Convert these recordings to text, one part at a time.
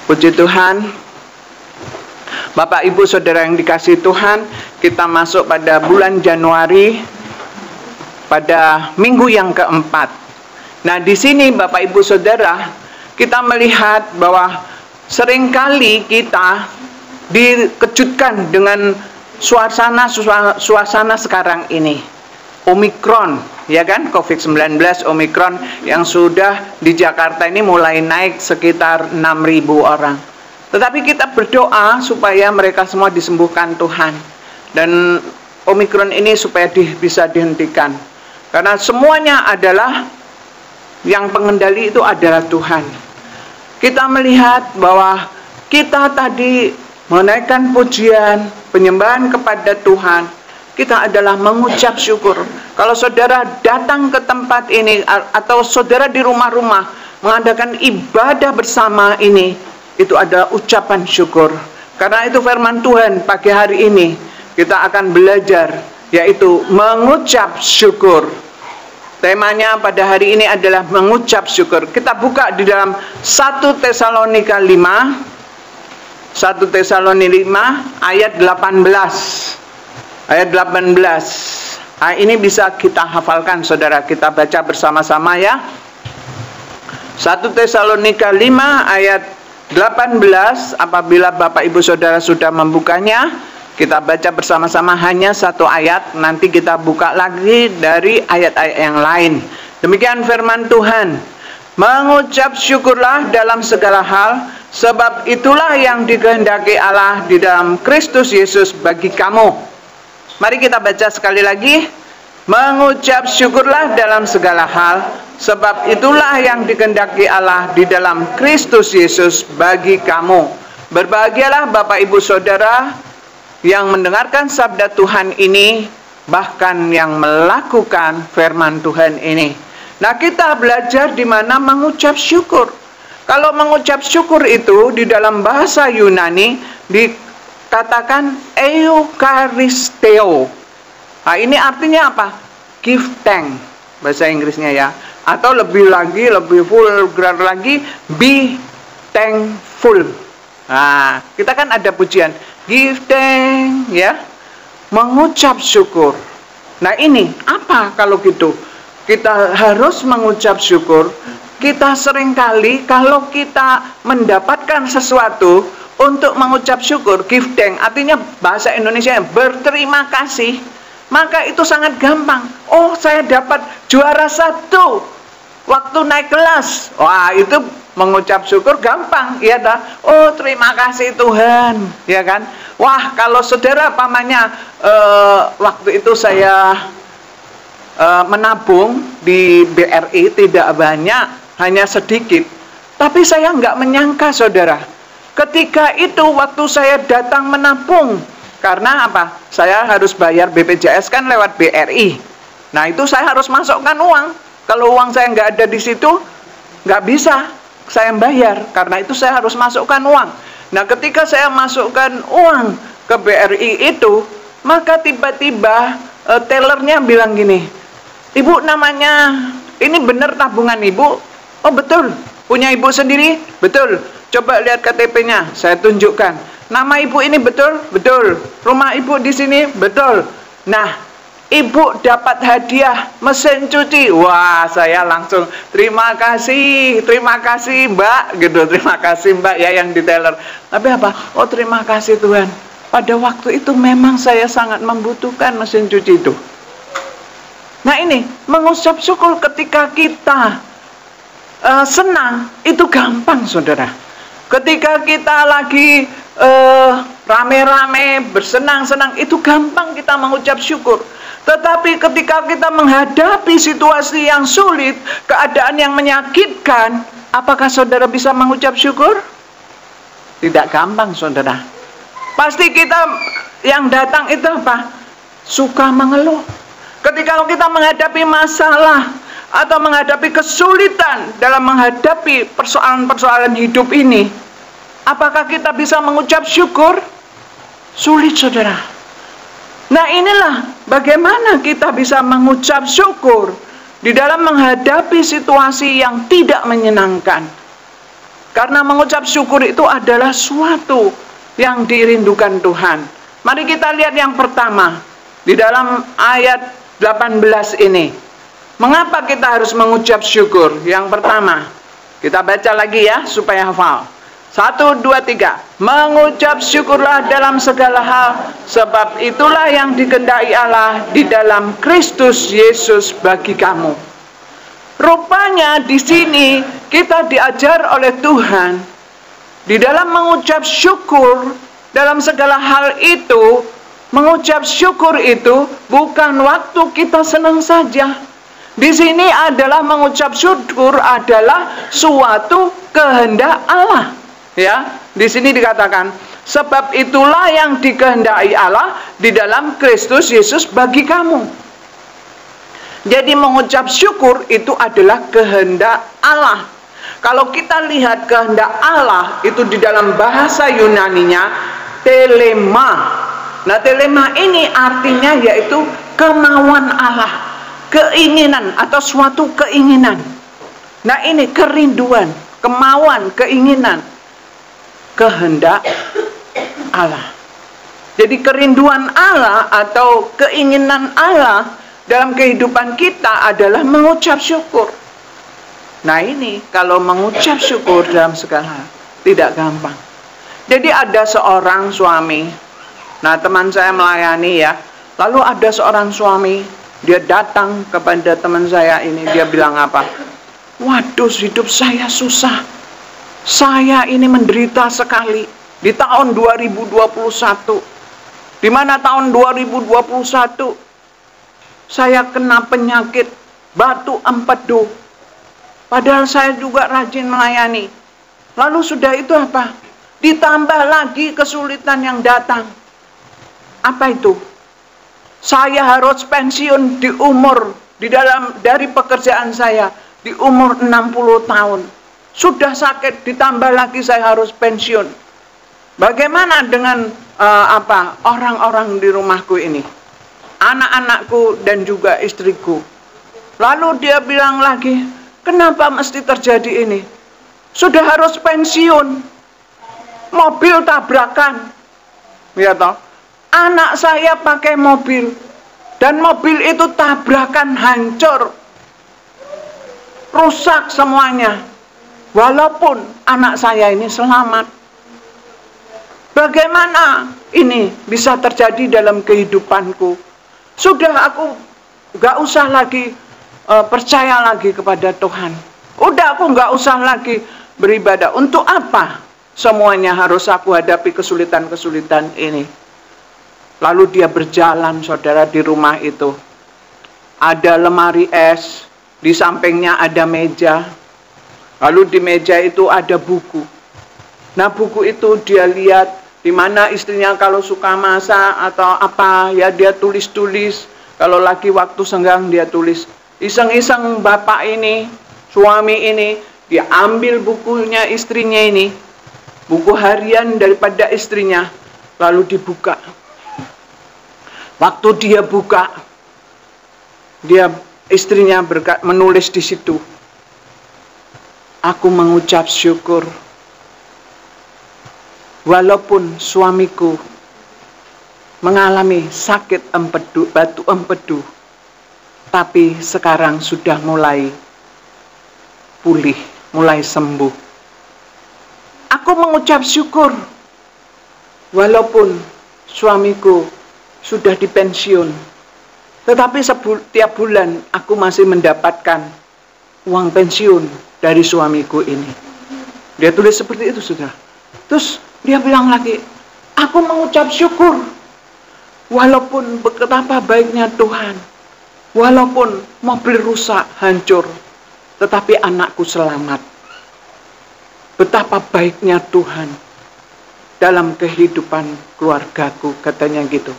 Puji Tuhan. Bapak Ibu Saudara yang dikasihi Tuhan, kita masuk pada bulan Januari pada minggu yang keempat. Nah, di sini Bapak Ibu Saudara, kita melihat bahwa seringkali kita dikejutkan dengan suasana sekarang ini. Omikron, ya kan? COVID-19 Omikron yang sudah di Jakarta ini mulai naik sekitar 6.000 orang. Tetapi kita berdoa supaya mereka semua disembuhkan Tuhan. Dan Omikron ini supaya bisa dihentikan. Karena semuanya adalah yang pengendali itu adalah Tuhan. Kita melihat bahwa kita tadi menaikkan pujian, penyembahan kepada Tuhan. Kita adalah mengucap syukur. Kalau saudara datang ke tempat ini atau saudara di rumah-rumah mengadakan ibadah bersama ini, itu adalah ucapan syukur. Karena itu firman Tuhan pagi hari ini kita akan belajar, yaitu mengucap syukur. Temanya pada hari ini adalah mengucap syukur. Kita buka di dalam 1 Tesalonika 5 ayat 18. Ayat 18. Nah, ini bisa kita hafalkan saudara. Kita baca bersama-sama ya. 1 Tesalonika 5 ayat 18. Apabila Bapak Ibu Saudara sudah membukanya, kita baca bersama-sama hanya satu ayat. Nanti kita buka lagi dari ayat-ayat yang lain. Demikian firman Tuhan. Mengucap syukurlah dalam segala hal, sebab itulah yang dikehendaki Allah di dalam Kristus Yesus bagi kamu. Mari kita baca sekali lagi. Mengucap syukurlah dalam segala hal, sebab itulah yang dikehendaki Allah di dalam Kristus Yesus bagi kamu. Berbahagialah Bapak Ibu Saudara yang mendengarkan sabda Tuhan ini, bahkan yang melakukan firman Tuhan ini. Nah, kita belajar di mana mengucap syukur. Kalau mengucap syukur itu di dalam bahasa Yunani dikatakan eukaristeo. Nah, ini artinya apa? Give thanks, bahasa Inggrisnya ya. Atau lebih vulgar lagi, be thankful. Nah, kita kan ada pujian, give thanks ya. Mengucap syukur. Nah, ini apa kalau gitu? Kita harus mengucap syukur. Kita seringkali kalau kita mendapatkan sesuatu untuk mengucap syukur, give thanks, artinya bahasa Indonesia berterima kasih, maka itu sangat gampang. Oh, saya dapat juara 1 waktu naik kelas. Wah, itu mengucap syukur gampang, ya dah. Oh, terima kasih Tuhan, ya kan? Wah, kalau saudara pamannya waktu itu saya menabung di BRI tidak banyak, hanya sedikit. Tapi saya nggak menyangka saudara, ketika itu waktu saya datang menabung, karena apa? Saya harus bayar BPJS kan lewat BRI. Nah, itu saya harus masukkan uang. Kalau uang saya nggak ada di situ, nggak bisa saya bayar. Karena itu saya harus masukkan uang. Nah, ketika saya masukkan uang ke BRI itu, maka tiba-tiba tellernya bilang gini, "Ibu namanya, ini benar tabungan Ibu?" "Oh betul." "Punya Ibu sendiri?" "Betul." "Coba lihat KTP-nya." Saya tunjukkan. "Nama Ibu ini betul?" "Betul." "Rumah Ibu di sini?" "Betul." "Nah, Ibu dapat hadiah mesin cuci." Wah, saya langsung terima kasih Mbak, gitu. Terima kasih Mbak ya yang di teller. Tapi apa? Oh, terima kasih Tuhan. Pada waktu itu memang saya sangat membutuhkan mesin cuci itu. Nah, ini mengucap syukur ketika kita senang itu gampang saudara. Ketika kita lagi rame-rame bersenang-senang itu gampang kita mengucap syukur. Tetapi ketika kita menghadapi situasi yang sulit, keadaan yang menyakitkan, apakah saudara bisa mengucap syukur? Tidak gampang saudara. Pasti kita yang datang itu apa? Suka mengeluh. Ketika kita menghadapi masalah atau menghadapi kesulitan dalam menghadapi persoalan-persoalan hidup ini, apakah kita bisa mengucap syukur? Sulit saudara. Nah, inilah bagaimana kita bisa mengucap syukur di dalam menghadapi situasi yang tidak menyenangkan. Karena mengucap syukur itu adalah suatu yang dirindukan Tuhan. Mari kita lihat yang pertama di dalam ayat 18 ini. Mengapa kita harus mengucap syukur? Yang pertama, kita baca lagi ya supaya hafal. 1, 2, 3. Mengucap syukurlah dalam segala hal, sebab itulah yang dikehendaki Allah di dalam Kristus Yesus bagi kamu. Rupanya di sini kita diajar oleh Tuhan di dalam mengucap syukur dalam segala hal itu. Mengucap syukur itu bukan waktu kita senang saja. Di sini adalah mengucap syukur adalah suatu kehendak Allah. Ya, di sini dikatakan, sebab itulah yang dikehendaki Allah di dalam Kristus Yesus bagi kamu. Jadi mengucap syukur itu adalah kehendak Allah. Kalau kita lihat kehendak Allah itu di dalam bahasa Yunaninya telema. Nah, telema ini artinya yaitu kemauan Allah, keinginan atau suatu keinginan. Nah, ini kerinduan, kemauan, keinginan, kehendak Allah. Jadi kerinduan Allah atau keinginan Allah dalam kehidupan kita adalah mengucap syukur. Nah, ini kalau mengucap syukur dalam segala hal tidak gampang. Jadi ada seorang suami. Nah, teman saya melayani ya. Lalu ada seorang suami, dia datang kepada teman saya ini, dia bilang apa? Waduh, hidup saya susah. Saya ini menderita sekali di tahun 2021. Di mana tahun 2021 saya kena penyakit batu empedu. Padahal saya juga rajin melayani. Lalu sudah itu apa? Ditambah lagi kesulitan yang datang. Apa itu? Saya harus pensiun dari pekerjaan saya di umur 60 tahun. Sudah sakit ditambah lagi saya harus pensiun. Bagaimana dengan orang-orang di rumahku ini? Anak-anakku dan juga istriku. Lalu dia bilang lagi, kenapa mesti terjadi ini? Sudah harus pensiun. Mobil tabrakan. Ya toh? Anak saya pakai mobil dan mobil itu tabrakan, hancur, rusak semuanya. Walaupun anak saya ini selamat. Bagaimana ini bisa terjadi dalam kehidupanku? Sudah aku gak usah lagi percaya lagi kepada Tuhan. Udah aku gak usah lagi beribadah. Untuk apa semuanya harus aku hadapi kesulitan-kesulitan ini? Lalu dia berjalan, saudara, di rumah itu. Ada lemari es, di sampingnya ada meja. Lalu di meja itu ada buku. Nah, buku itu dia lihat di mana istrinya kalau suka masak atau apa, ya dia tulis-tulis. Kalau lagi waktu senggang dia tulis. Iseng-iseng bapak ini, suami ini, dia ambil bukunya istrinya ini, buku harian daripada istrinya, lalu dibuka. Waktu dia buka, istrinya menulis di situ, aku mengucap syukur walaupun suamiku mengalami sakit batu empedu, tapi sekarang sudah mulai pulih, mulai sembuh. Aku mengucap syukur walaupun suamiku sudah dipensiun, tetapi tiap bulan aku masih mendapatkan uang pensiun dari suamiku ini. Dia tulis seperti itu, saudara. Terus dia bilang lagi, aku mengucap syukur walaupun betapa baiknya Tuhan, walaupun mobil rusak, hancur, tetapi anakku selamat. Betapa baiknya Tuhan dalam kehidupan keluargaku, katanya gitu.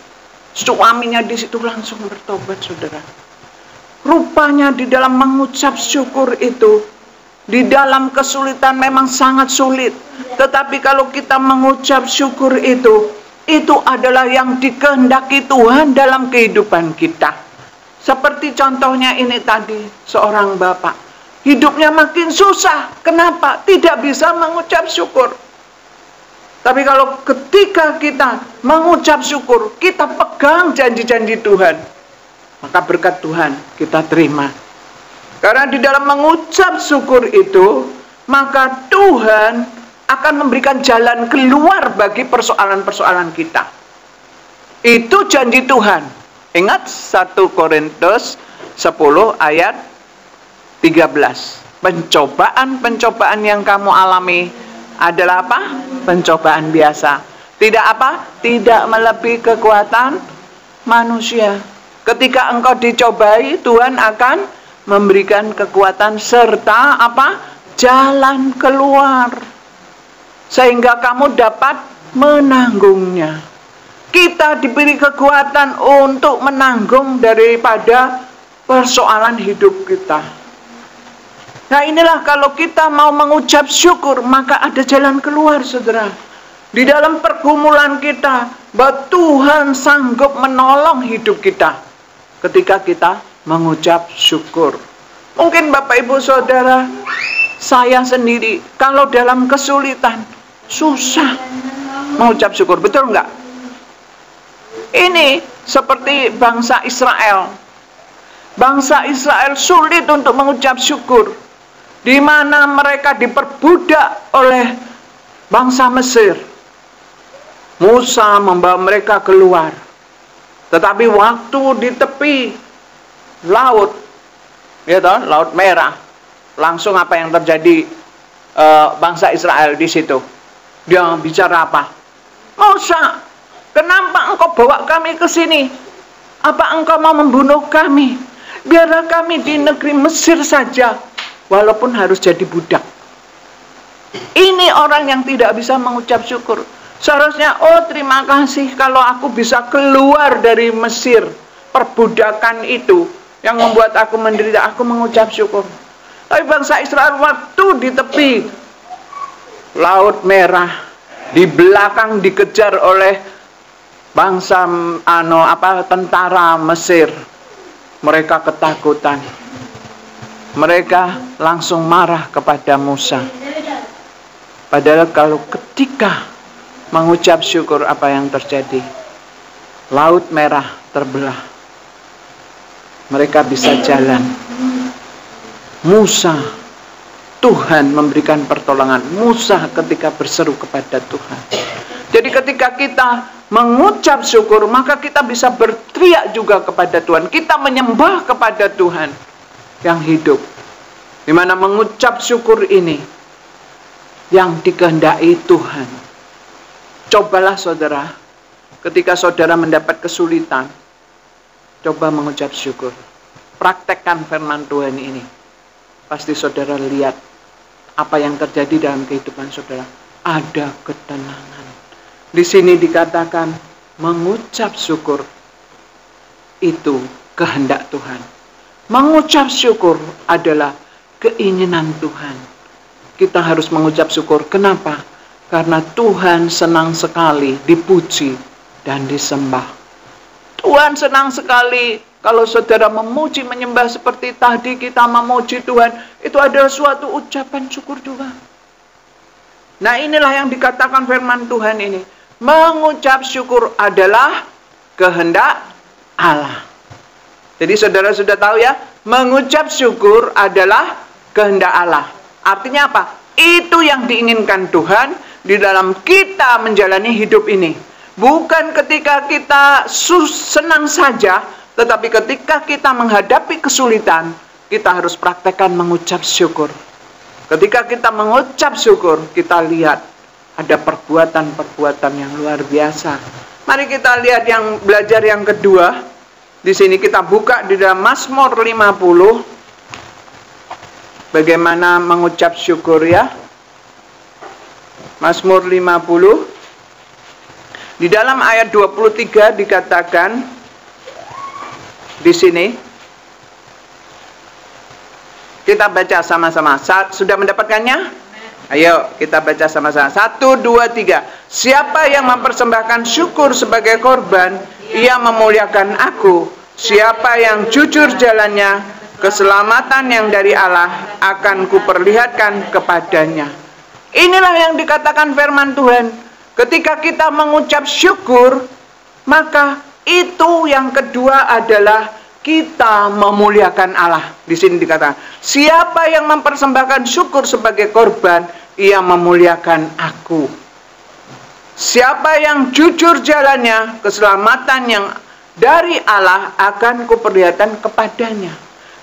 Suaminya di situ langsung bertobat, saudara. Rupanya di dalam mengucap syukur itu, di dalam kesulitan memang sangat sulit. Tetapi kalau kita mengucap syukur itu adalah yang dikehendaki Tuhan dalam kehidupan kita. Seperti contohnya ini tadi, seorang bapak. hidupnya makin susah. Kenapa? Tidak bisa mengucap syukur. Tapi kalau ketika kita mengucap syukur, kita pegang janji-janji Tuhan, maka berkat Tuhan kita terima. Karena di dalam mengucap syukur itu, maka Tuhan akan memberikan jalan keluar bagi persoalan-persoalan kita. Itu janji Tuhan. Ingat 1 Korintus 10 ayat 13. Pencobaan-pencobaan yang kamu alami adalah apa? Pencobaan biasa. Tidak apa? Tidak melebihi kekuatan manusia. Ketika engkau dicobai, Tuhan akan memberikan kekuatan serta apa? Jalan keluar. Sehingga kamu dapat menanggungnya. Kita diberi kekuatan untuk menanggung daripada persoalan hidup kita. Nah, inilah kalau kita mau mengucap syukur, maka ada jalan keluar, saudara. Di dalam pergumulan kita, bahwa Tuhan sanggup menolong hidup kita ketika kita mengucap syukur. Mungkin Bapak Ibu Saudara, saya sendiri, kalau dalam kesulitan, susah mengucap syukur. Betul enggak? Ini seperti bangsa Israel. Bangsa Israel sulit untuk mengucap syukur, di mana mereka diperbudak oleh bangsa Mesir. Musa membawa mereka keluar. Tetapi waktu di tepi laut, ya toh, Laut Merah, langsung apa yang terjadi bangsa Israel di situ? Dia bicara apa? Musa, kenapa engkau bawa kami ke sini? Apa engkau mau membunuh kami? Biarlah kami di negeri Mesir saja, walaupun harus jadi budak. Ini orang yang tidak bisa mengucap syukur. Seharusnya, oh terima kasih kalau aku bisa keluar dari Mesir, perbudakan itu yang membuat aku menderita, aku mengucap syukur. Tapi bangsa Israel waktu di tepi Laut Merah, di belakang dikejar oleh bangsa tentara Mesir, mereka ketakutan. Mereka langsung marah kepada Musa. Padahal kalau ketika mengucap syukur, apa yang terjadi? Laut Merah terbelah. Mereka bisa jalan. Musa, Tuhan memberikan pertolongan. Musa ketika berseru kepada Tuhan. Jadi ketika kita mengucap syukur, maka kita bisa berteriak juga kepada Tuhan. Kita menyembah kepada Tuhan yang hidup. Di mana mengucap syukur ini yang dikehendaki Tuhan. Cobalah saudara, ketika saudara mendapat kesulitan, coba mengucap syukur. Praktekkan firman Tuhan ini. Pasti saudara lihat apa yang terjadi dalam kehidupan saudara. Ada ketenangan. Di sini dikatakan mengucap syukur itu kehendak Tuhan. Mengucap syukur adalah keinginan Tuhan. Kita harus mengucap syukur. Kenapa? Karena Tuhan senang sekali dipuji dan disembah. Tuhan senang sekali kalau saudara memuji, menyembah seperti tadi kita memuji Tuhan. Itu adalah suatu ucapan syukur juga. Nah, inilah yang dikatakan firman Tuhan ini. Mengucap syukur adalah kehendak Allah. Jadi saudara sudah tahu ya, mengucap syukur adalah kehendak Allah. Artinya apa? Itu yang diinginkan Tuhan di dalam kita menjalani hidup ini. Bukan ketika kita senang saja, tetapi ketika kita menghadapi kesulitan, kita harus praktekkan mengucap syukur. Ketika kita mengucap syukur, kita lihat ada perbuatan-perbuatan yang luar biasa. Mari kita lihat belajar yang kedua. Di sini kita buka di dalam Mazmur 50. Bagaimana mengucap syukur ya? Mazmur 50. Di dalam ayat 23 dikatakan di sini. Kita baca sama-sama. Sudah mendapatkannya? Ayo kita baca sama-sama. 1, 2, 3. Siapa yang mempersembahkan syukur sebagai korban, ia memuliakan aku. Siapa yang jujur jalannya, keselamatan yang dari Allah akan kuperlihatkan kepadanya. Inilah yang dikatakan firman Tuhan. Ketika kita mengucap syukur, maka itu yang kedua adalah kita memuliakan Allah. Di sini dikatakan, siapa yang mempersembahkan syukur sebagai korban, ia memuliakan aku. Siapa yang jujur jalannya, keselamatan yang dari Allah akan kuperlihatkan kepadanya.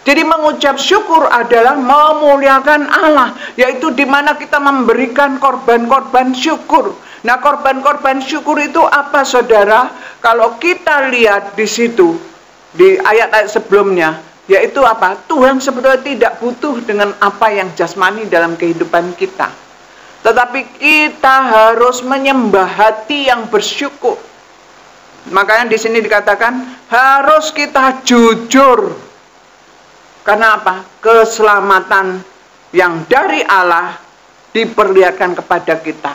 Jadi mengucap syukur adalah memuliakan Allah, yaitu di mana kita memberikan korban-korban syukur. Nah, korban-korban syukur itu apa, saudara? Kalau kita lihat di situ, di ayat-ayat sebelumnya, yaitu apa? Tuhan sebetulnya tidak butuh dengan apa yang jasmani dalam kehidupan kita. Tetapi kita harus menyembah hati yang bersyukur. Makanya di sini dikatakan harus kita jujur. Karena apa? Keselamatan yang dari Allah diperlihatkan kepada kita.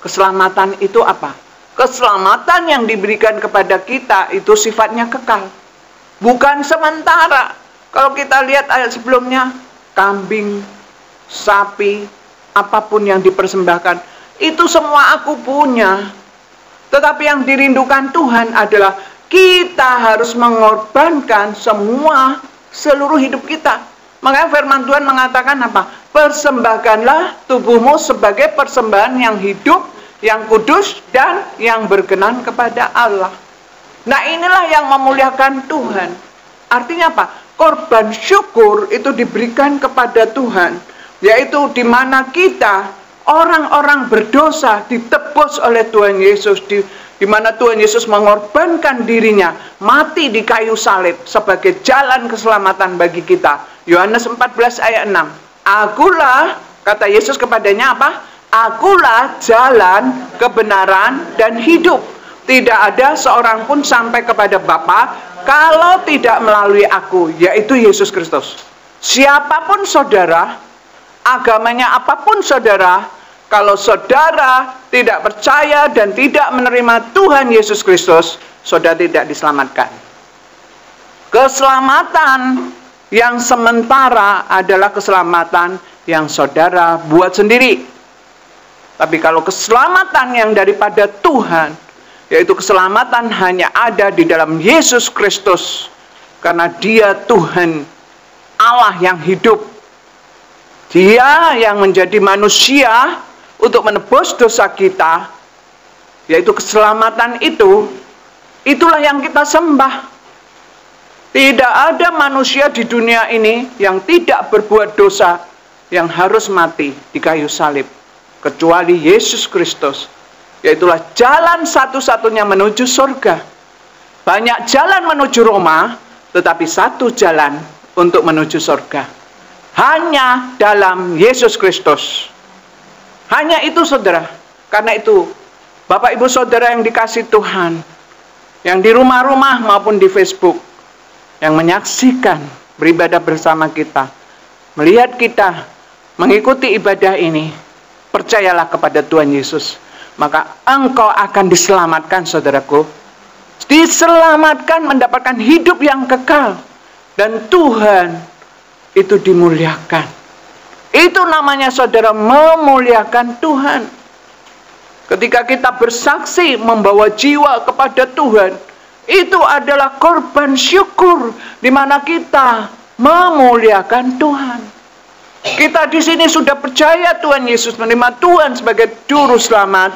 Keselamatan itu apa? Keselamatan yang diberikan kepada kita itu sifatnya kekal, bukan sementara. Kalau kita lihat ayat sebelumnya, kambing, sapi, apapun yang dipersembahkan, itu semua aku punya. Tetapi yang dirindukan Tuhan adalah kita harus mengorbankan seluruh hidup kita. Makanya firman Tuhan mengatakan apa? Persembahkanlah tubuhmu sebagai persembahan yang hidup, yang kudus, dan yang berkenan kepada Allah. Nah, inilah yang memuliakan Tuhan. Artinya apa? Korban syukur itu diberikan kepada Tuhan, yaitu di mana kita orang-orang berdosa ditebus oleh Tuhan Yesus, di mana Tuhan Yesus mengorbankan dirinya mati di kayu salib sebagai jalan keselamatan bagi kita. Yohanes 14 ayat 6. Akulah, kata Yesus kepadanya apa? Akulah jalan, kebenaran, dan hidup. Tidak ada seorang pun sampai kepada Bapa kalau tidak melalui aku, yaitu Yesus Kristus. Siapapun saudara, agamanya apapun saudara, kalau saudara tidak percaya dan tidak menerima Tuhan Yesus Kristus, saudara tidak diselamatkan. Keselamatan yang sementara adalah keselamatan yang saudara buat sendiri. Tapi kalau keselamatan yang daripada Tuhan, yaitu keselamatan hanya ada di dalam Yesus Kristus, karena Dia Tuhan Allah yang hidup. Dia yang menjadi manusia untuk menebus dosa kita, yaitu keselamatan itu, itulah yang kita sembah. Tidak ada manusia di dunia ini yang tidak berbuat dosa yang harus mati di kayu salib, kecuali Yesus Kristus. Yaitulah jalan satu-satunya menuju surga. Banyak jalan menuju Roma, tetapi satu jalan untuk menuju surga. Hanya dalam Yesus Kristus. Hanya itu, saudara. Karena itu, Bapak Ibu Saudara yang dikasihi Tuhan, yang di rumah-rumah maupun di Facebook, yang menyaksikan beribadah bersama kita, melihat kita mengikuti ibadah ini, percayalah kepada Tuhan Yesus, maka engkau akan diselamatkan, saudaraku. Diselamatkan, mendapatkan hidup yang kekal, dan Tuhan itu dimuliakan. Itu namanya, saudara, memuliakan Tuhan. Ketika kita bersaksi membawa jiwa kepada Tuhan, itu adalah korban syukur, di mana kita memuliakan Tuhan. Kita di sini sudah percaya Tuhan Yesus, menerima Tuhan sebagai juru selamat.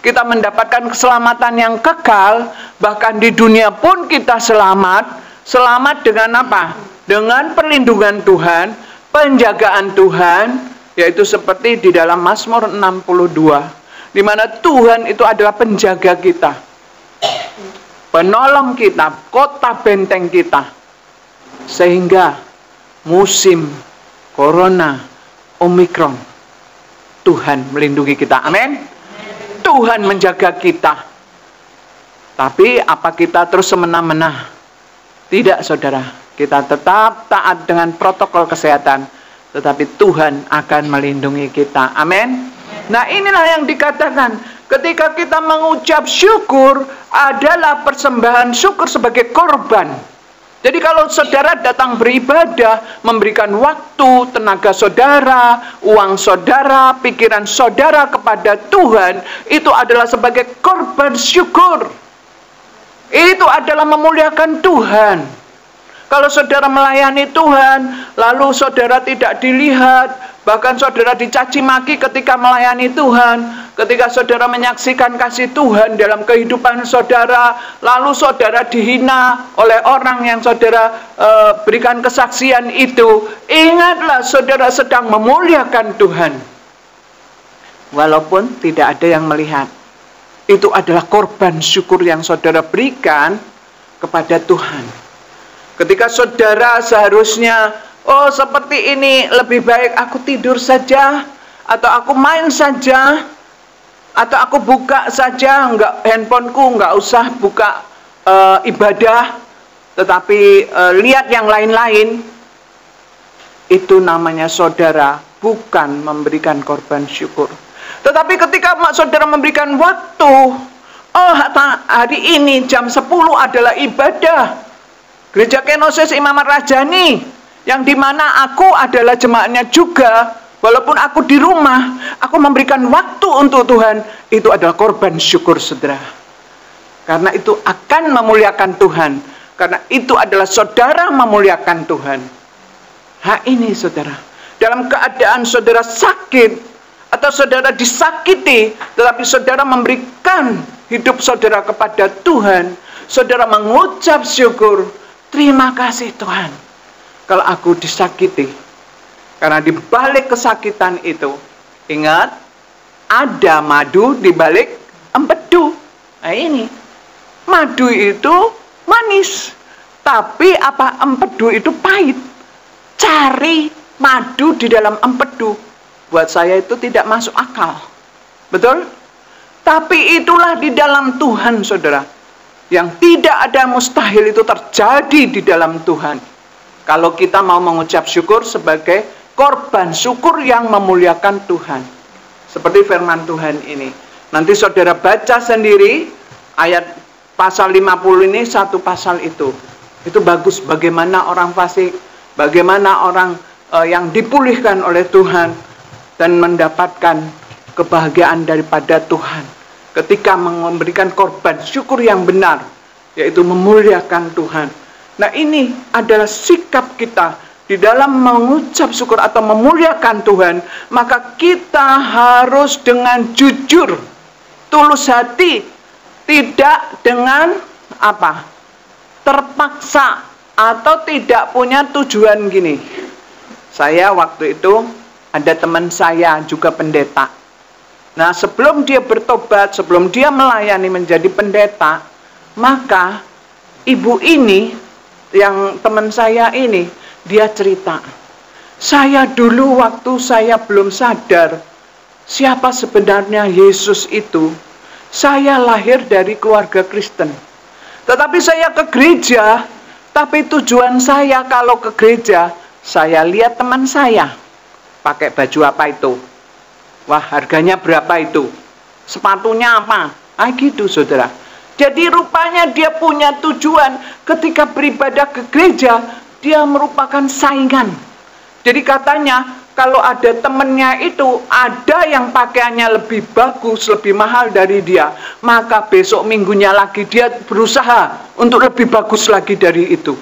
Kita mendapatkan keselamatan yang kekal, bahkan di dunia pun kita selamat. Selamat dengan apa? Dengan perlindungan Tuhan, penjagaan Tuhan, yaitu seperti di dalam Mazmur 62. Di mana Tuhan itu adalah penjaga kita, penolong kita, kota benteng kita. Sehingga musim Corona, Omikron, Tuhan melindungi kita. Amin. Tuhan menjaga kita. Tapi apa kita terus semena-mena? Tidak, saudara. Kita tetap taat dengan protokol kesehatan, tetapi Tuhan akan melindungi kita. Amin. Nah, inilah yang dikatakan ketika kita mengucap syukur adalah persembahan syukur sebagai korban. Jadi kalau saudara datang beribadah, memberikan waktu, tenaga saudara, uang saudara, pikiran saudara kepada Tuhan, itu adalah sebagai korban syukur. Itu adalah memuliakan Tuhan. Kalau saudara melayani Tuhan, lalu saudara tidak dilihat, bahkan saudara dicaci maki ketika melayani Tuhan, ketika saudara menyaksikan kasih Tuhan dalam kehidupan saudara, lalu saudara dihina oleh orang yang saudara berikan kesaksian itu, ingatlah saudara sedang memuliakan Tuhan. Walaupun tidak ada yang melihat. Itu adalah korban syukur yang saudara berikan kepada Tuhan. Ketika saudara seharusnya, oh seperti ini lebih baik aku tidur saja, atau aku main saja, atau aku buka saja, handphoneku nggak usah buka ibadah, tetapi lihat yang lain-lain, itu namanya saudara bukan memberikan korban syukur. Tetapi ketika saudara memberikan waktu, oh hari ini jam 10 adalah ibadah Gereja Kenosis Imamat Rajani, yang dimana aku adalah jemaatnya juga, walaupun aku di rumah, aku memberikan waktu untuk Tuhan, itu adalah korban syukur saudara. Karena itu akan memuliakan Tuhan, karena itu adalah saudara memuliakan Tuhan. Ini saudara, dalam keadaan saudara sakit, atau saudara disakiti, tetapi saudara memberikan hidup saudara kepada Tuhan, saudara mengucap syukur, terima kasih Tuhan, kalau aku disakiti. Karena di balik kesakitan itu, ingat, ada madu di balik empedu. Nah ini, madu itu manis, tapi apa, empedu itu pahit. Cari madu di dalam empedu, buat saya itu tidak masuk akal. Betul? Tapi itulah di dalam Tuhan saudara. Yang tidak ada mustahil itu terjadi di dalam Tuhan. Kalau kita mau mengucap syukur sebagai korban syukur yang memuliakan Tuhan. Seperti firman Tuhan ini. Nanti saudara baca sendiri ayat pasal 50 ini, satu pasal itu. Itu bagus bagaimana orang fasik, bagaimana orang yang dipulihkan oleh Tuhan dan mendapatkan kebahagiaan daripada Tuhan. Ketika memberikan korban syukur yang benar, yaitu memuliakan Tuhan. Nah ini adalah sikap kita di dalam mengucap syukur atau memuliakan Tuhan. Maka kita harus dengan jujur, tulus hati, tidak dengan apa? Terpaksa atau tidak punya tujuan gini. Saya waktu itu ada teman saya juga pendeta. Nah sebelum dia bertobat, sebelum dia melayani menjadi pendeta, maka ibu ini, yang teman saya ini, dia cerita, saya dulu waktu saya belum sadar siapa sebenarnya Yesus itu, saya lahir dari keluarga Kristen. Tetapi saya ke gereja, tapi tujuan saya kalau ke gereja, saya lihat teman saya pakai baju apa itu. Wah, harganya berapa itu? Sepatunya apa? Gitu saudara. Jadi rupanya dia punya tujuan. Ketika beribadah ke gereja, dia merupakan saingan. Jadi katanya, kalau ada temennya itu, ada yang pakaiannya lebih bagus, lebih mahal dari dia, maka besok minggunya lagi dia berusaha untuk lebih bagus lagi dari itu.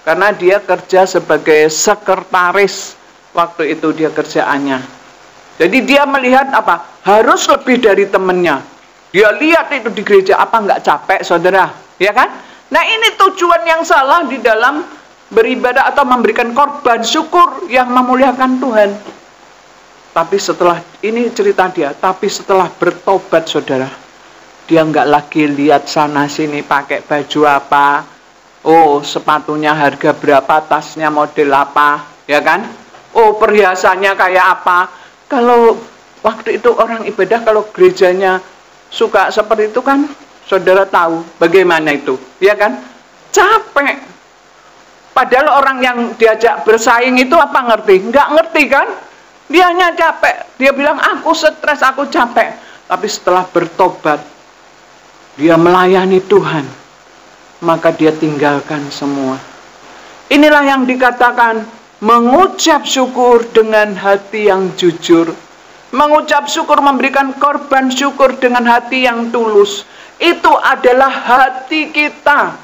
Karena dia kerja sebagai sekretaris. Waktu itu dia kerjaannya. Jadi dia melihat apa? Harus lebih dari temennya. Dia lihat itu di gereja, apa nggak capek saudara? Ya kan? Nah ini tujuan yang salah di dalam beribadah atau memberikan korban syukur yang memuliakan Tuhan. Tapi setelah, ini cerita dia, tapi setelah bertobat saudara, dia nggak lagi lihat sana sini pakai baju apa, oh sepatunya harga berapa, tasnya model apa, ya kan? Oh perhiasannya kayak apa. Kalau waktu itu orang ibadah, kalau gerejanya suka seperti itu kan, saudara tahu bagaimana itu, ya kan? Capek. Padahal orang yang diajak bersaing itu apa ngerti? Nggak ngerti kan? Dianya capek. Dia bilang, aku stres, aku capek. Tapi setelah bertobat, dia melayani Tuhan, maka dia tinggalkan semua. Inilah yang dikatakan mengucap syukur dengan hati yang jujur. Mengucap syukur, memberikan korban syukur dengan hati yang tulus. Itu adalah hati kita.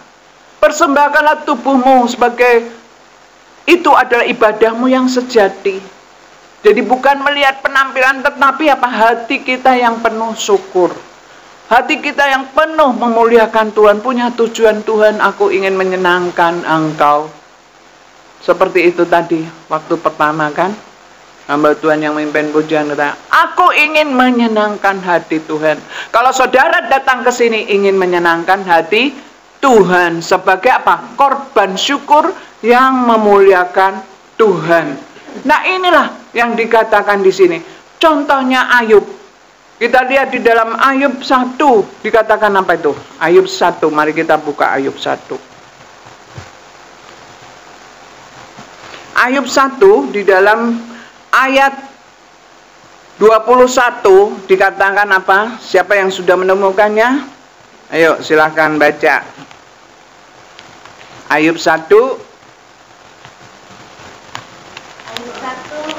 Persembahkanlah tubuhmu sebagai, itu adalah ibadahmu yang sejati. Jadi bukan melihat penampilan, tetapi apa? Hati kita yang penuh syukur. Hati kita yang penuh memuliakan Tuhan. Punya tujuan, Tuhan, aku ingin menyenangkan Engkau. Seperti itu tadi, waktu pertama kan, hamba Tuhan yang memimpin pujian kata, aku ingin menyenangkan hati Tuhan. Kalau saudara datang ke sini ingin menyenangkan hati Tuhan sebagai apa? Korban syukur yang memuliakan Tuhan. Nah, inilah yang dikatakan di sini. Contohnya Ayub. Kita lihat di dalam Ayub 1 dikatakan apa itu? Ayub 1, mari kita buka Ayub 1. Ayub 1 di dalam ayat 21 dikatakan apa? Siapa yang sudah menemukannya? Ayo silahkan baca. Ayub 1.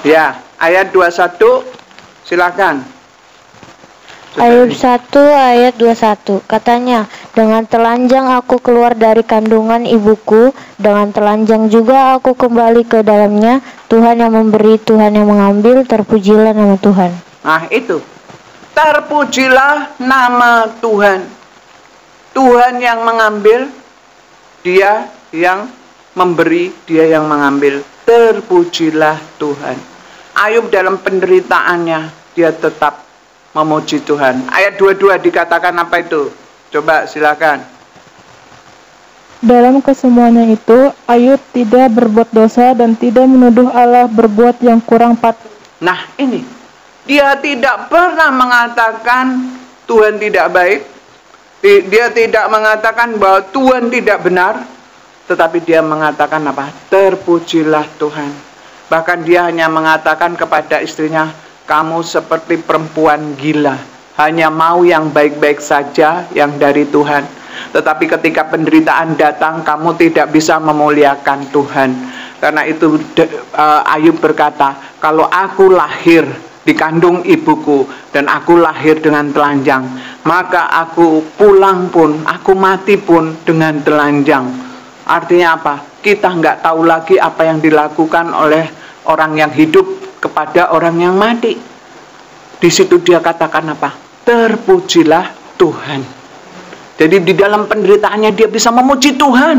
Ya, ayat 21. Silahkan. Ayub 1 ayat 21. Katanya, dengan telanjang aku keluar dari kandungan ibuku, dengan telanjang juga aku kembali ke dalamnya. Tuhan yang memberi, Tuhan yang mengambil, terpujilah nama Tuhan. Nah itu, terpujilah nama Tuhan. Tuhan yang mengambil, Dia yang memberi, Dia yang mengambil. Terpujilah Tuhan. Ayub dalam penderitaannya, dia tetap memuji Tuhan. Ayat 22 dikatakan apa itu? Coba silakan. Dalam kesemuanya itu, Ayub tidak berbuat dosa dan tidak menuduh Allah berbuat yang kurang patut. Nah ini, dia tidak pernah mengatakan Tuhan tidak baik. Dia tidak mengatakan bahwa Tuhan tidak benar. Tetapi dia mengatakan apa? Terpujilah Tuhan. Bahkan dia hanya mengatakan kepada istrinya, kamu seperti perempuan gila, hanya mau yang baik-baik saja yang dari Tuhan. Tetapi ketika penderitaan datang, kamu tidak bisa memuliakan Tuhan. Karena itu Ayub berkata, kalau aku lahir di kandung ibuku dan aku lahir dengan telanjang, maka aku pulang pun, aku mati pun dengan telanjang. Artinya apa? Kita nggak tahu lagi apa yang dilakukan oleh orang yang hidup kepada orang yang mati. Di situ dia katakan apa? Terpujilah Tuhan. Jadi di dalam penderitaannya dia bisa memuji Tuhan.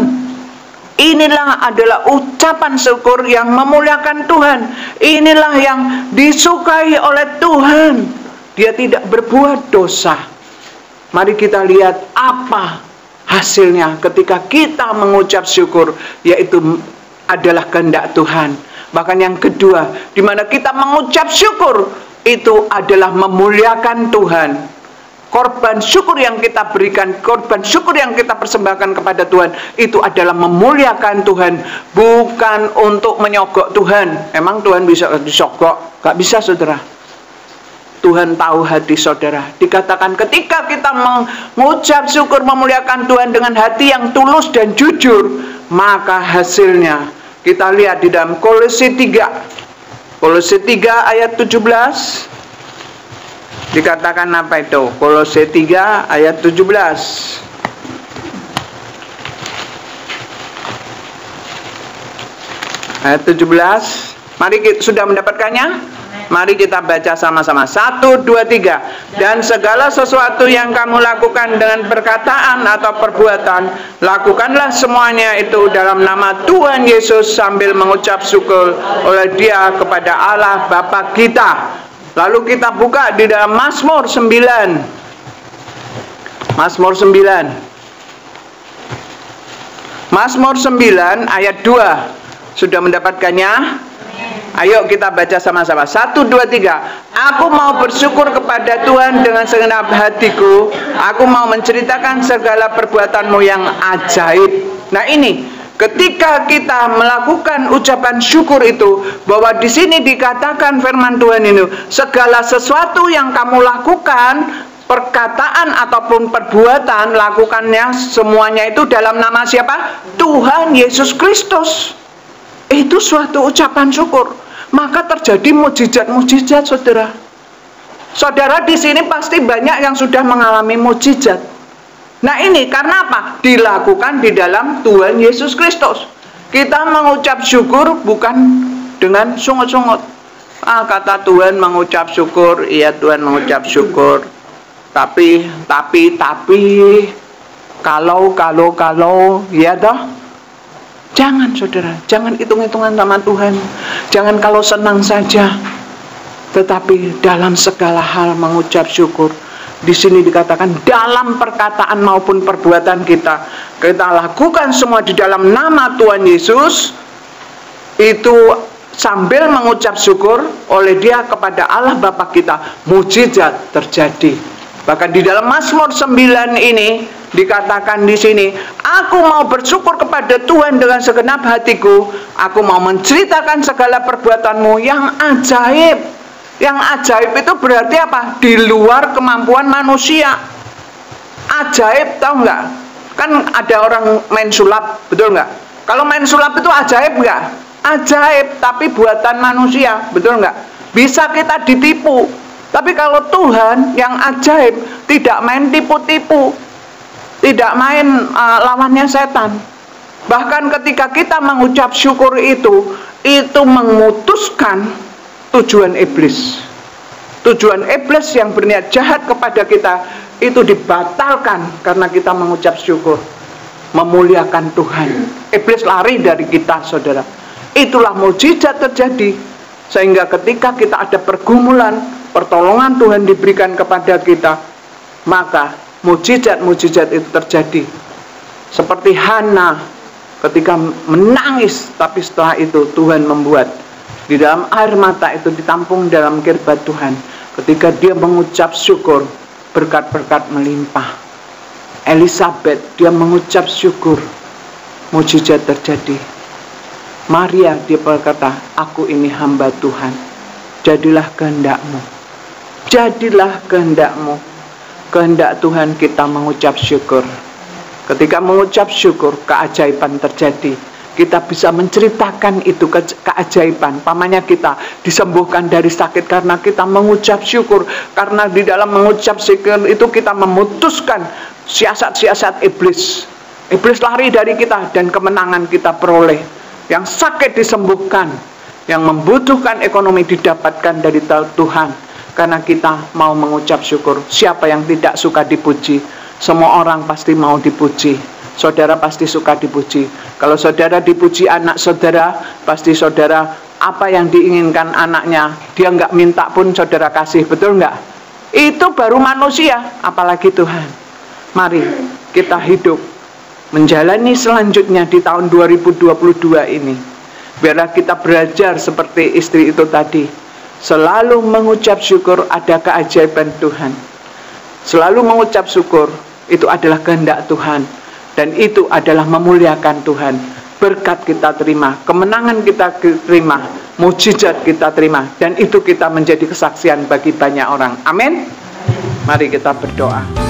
Inilah adalah ucapan syukur yang memuliakan Tuhan. Inilah yang disukai oleh Tuhan. Dia tidak berbuat dosa. Mari kita lihat apa hasilnya ketika kita mengucap syukur, yaitu adalah kehendak Tuhan. Bahkan yang kedua, di mana kita mengucap syukur, itu adalah memuliakan Tuhan. Korban syukur yang kita berikan, korban syukur yang kita persembahkan kepada Tuhan, itu adalah memuliakan Tuhan, bukan untuk menyogok Tuhan. Emang Tuhan bisa disogok? Gak bisa, saudara. Tuhan tahu hati saudara. Dikatakan ketika kita mengucap syukur memuliakan Tuhan dengan hati yang tulus dan jujur, maka hasilnya kita lihat di dalam Kolose 3. Kolose 3 ayat 17. Dikatakan apa itu? Kolose 3 ayat 17. Ayat 17. Mari kita sudah mendapatkannya? Mari kita baca sama-sama. 1, 2, 3. Dan segala sesuatu yang kamu lakukan dengan perkataan atau perbuatan, lakukanlah semuanya itu dalam nama Tuhan Yesus sambil mengucap syukur oleh Dia kepada Allah Bapa kita. Lalu kita buka di dalam Mazmur 9. Mazmur 9. Mazmur 9 ayat 2. Sudah mendapatkannya? Ayo kita baca sama-sama. 1, 2, 3. Aku mau bersyukur kepada Tuhan dengan segenap hatiku. Aku mau menceritakan segala perbuatanmu yang ajaib. Nah ini, ketika kita melakukan ucapan syukur itu, bahwa di sini dikatakan firman Tuhan ini, segala sesuatu yang kamu lakukan perkataan ataupun perbuatan, lakukannya semuanya itu dalam nama siapa? Tuhan Yesus Kristus. Itu suatu ucapan syukur. Maka terjadi mujizat-mujizat, saudara. Saudara di sini pasti banyak yang sudah mengalami mujizat. Nah ini karena apa? Dilakukan di dalam Tuhan Yesus Kristus. Kita mengucap syukur bukan dengan sungut-sungut. Kata Tuhan mengucap syukur, iya Tuhan mengucap syukur. Tapi, kalau, ya toh? Jangan saudara, jangan hitung-hitungan sama Tuhan. Jangan kalau senang saja. Tetapi dalam segala hal mengucap syukur. Di sini dikatakan dalam perkataan maupun perbuatan kita lakukan semua di dalam nama Tuhan Yesus. Itu sambil mengucap syukur oleh Dia kepada Allah Bapa kita, mujizat terjadi. Bahkan di dalam Mazmur 9 ini dikatakan di sini, aku mau bersyukur kepada Tuhan dengan segenap hatiku. Aku mau menceritakan segala perbuatanmu yang ajaib. Yang ajaib itu berarti apa? Di luar kemampuan manusia. Ajaib, tahu nggak? Kan ada orang main sulap, betul nggak? Kalau main sulap itu ajaib nggak? Ajaib, tapi buatan manusia, betul nggak? Bisa kita ditipu. Tapi kalau Tuhan yang ajaib, tidak main tipu-tipu, tidak main lawannya setan. Bahkan ketika kita mengucap syukur itu memutuskan tujuan iblis. Tujuan iblis yang berniat jahat kepada kita itu dibatalkan karena kita mengucap syukur, memuliakan Tuhan. Iblis lari dari kita, saudara. Itulah mujizat terjadi. Sehingga ketika kita ada pergumulan, pertolongan Tuhan diberikan kepada kita, maka mujizat-mujizat itu terjadi. Seperti Hana ketika menangis, tapi setelah itu Tuhan membuat di dalam air mata itu ditampung dalam kirbat Tuhan. Ketika dia mengucap syukur, berkat-berkat melimpah. Elizabeth, dia mengucap syukur, mujizat terjadi. Maria, dia berkata, aku ini hamba Tuhan, jadilah kehendak-Mu. Jadilah kehendak-Mu. Kehendak Tuhan kita mengucap syukur. Ketika mengucap syukur, keajaiban terjadi. Kita bisa menceritakan itu keajaiban. Pamannya kita disembuhkan dari sakit karena kita mengucap syukur. Karena di dalam mengucap syukur itu kita memutuskan siasat-siasat iblis. Iblis lari dari kita dan kemenangan kita peroleh. Yang sakit disembuhkan, yang membutuhkan ekonomi didapatkan dari Tuhan. Karena kita mau mengucap syukur. Siapa yang tidak suka dipuji? Semua orang pasti mau dipuji. Saudara pasti suka dipuji. Kalau saudara dipuji anak saudara, pasti saudara apa yang diinginkan anaknya, dia nggak minta pun saudara kasih, betul nggak? Itu baru manusia, apalagi Tuhan. Mari kita hidup menjalani selanjutnya di tahun 2022 ini. Biarlah kita belajar seperti istri itu tadi. Selalu mengucap syukur, ada keajaiban Tuhan. Selalu mengucap syukur, itu adalah kehendak Tuhan. Dan itu adalah memuliakan Tuhan. Berkat kita terima, kemenangan kita terima, mujizat kita terima. Dan itu kita menjadi kesaksian bagi banyak orang. Amin. Mari kita berdoa.